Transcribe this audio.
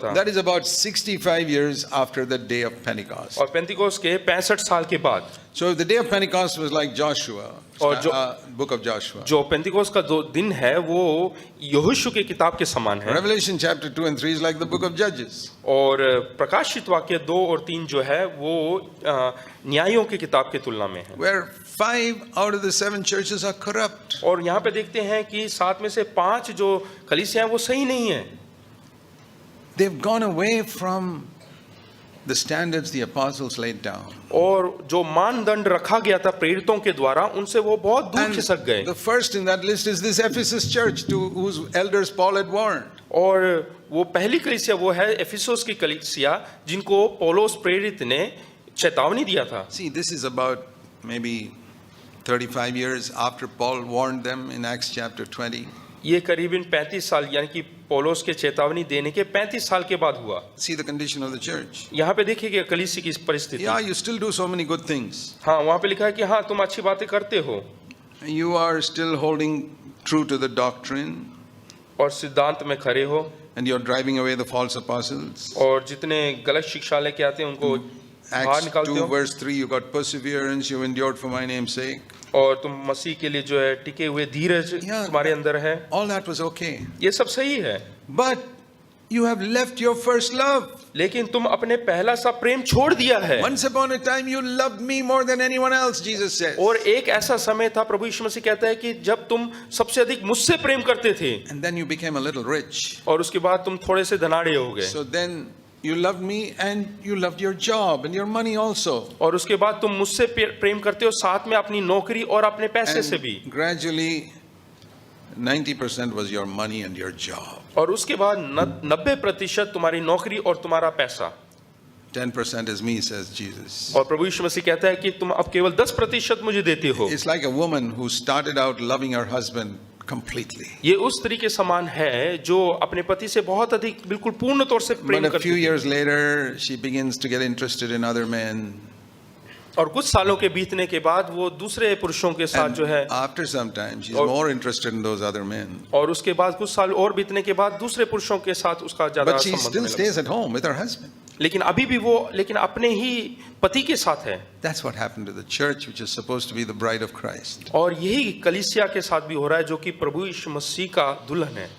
That is about 65 years after the day of Pentecost. और पेंतिकोस्त के 65 साल के बाद, So the day of Pentecost was like Joshua, और book of Joshua. जो पेंतिकोस्त का जो दिन है वो यहोशू की किताब के समान है, Revelation chapter 2 and 3 is like the book of Judges. और प्रकाशित वाक्य 2 और 3 जो है वो न्यायों की किताब की तुलना में है, Where 5 out of the 7 churches are corrupt. और यहाँ पे देखते हैं कि 7 में से 5 जो कलीसियां हैं वो सही नहीं है, They've gone away from the standards the apostles laid down. और जो मानदंड रखा गया था प्रेरितों के द्वारा उनसे वो बहुत दूर And खिसक गए। the first in that list is this Ephesus church, to whose elders Paul had warned. और वो पहली कलीसिया वो है एफिसुस की कलीसिया जिनको पौलुस प्रेरित ने चेतावनी दिया था। See, this is about maybe 35 years after Paul warned them in Acts chapter 20. ये करीबन 35 साल यानी कि पौलुस के चेतावनी देने के 35 साल के बाद हुआ। See the condition of the church. यहाँ पे देखिए कलीसिया की परिस्थिति। Yeah, you still do so many good things. हाँ, वहाँ पे लिखा है कि हाँ तुम अच्छी बातें करते हो, You are still holding true to the doctrine, और सिद्धांत में खड़े हो, and you're driving away the false apostles. और जितने गलत शिक्षा लेके आते हैं उनको बाहर Acts निकालते 2 हो, verse 3, you got perseverance, you endured for my name's sake. और तुम मसीह के लिए जो है टिके हुए धीरज Yeah. तुम्हारे अंदर है। All that was okay. ये सब सही है, But you have left your first love. लेकिन तुम अपने पहला सा प्रेम छोड़ दिया है। Once upon a time you loved me more than anyone else, Jesus says. और एक ऐसा समय था, प्रभु यीशु मसीह कहता है कि जब तुम सबसे अधिक मुझसे प्रेम करते थे, And then you became a little rich. और उसके बाद तुम थोड़े से धनाढ़े हो गए, So then you loved me and you loved your job and your money also. और उसके बाद तुम मुझसे प्रेम करते हो साथ में अपनी नौकरी और अपने पैसे से भी, And gradually 90% was your money and your job. और उसके बाद 90% तुम्हारी नौकरी और तुम्हारा पैसा, 10% is me, says Jesus. और प्रभु यीशु मसीह कहता है कि तुम अब केवल 10% मुझे देते हो। It's like a woman who started out loving her husband completely. ये उस तरीके समान है जो अपने पति से बहुत अधिक बिल्कुल पूर्ण तौर से प्रेम But a few करती है, years later, she begins to get interested in other men. और कुछ सालों के बीतने के बाद वो दूसरे पुरुषों के साथ And जो है, after some time, she's और- more interested in those other men. और उसके बाद कुछ साल और बीतने के बाद दूसरे पुरुषों के साथ उसका ज्यादा But she संबंध still होने लगा। stays at home with her husband. लेकिन अभी भी वो लेकिन अपने ही पति के साथ है, That's what happened to the church, which is supposed to be the bride of Christ. और यही कलीसिया के साथ भी हो रहा है जो कि प्रभु यीशु मसीह का दुल्हन है।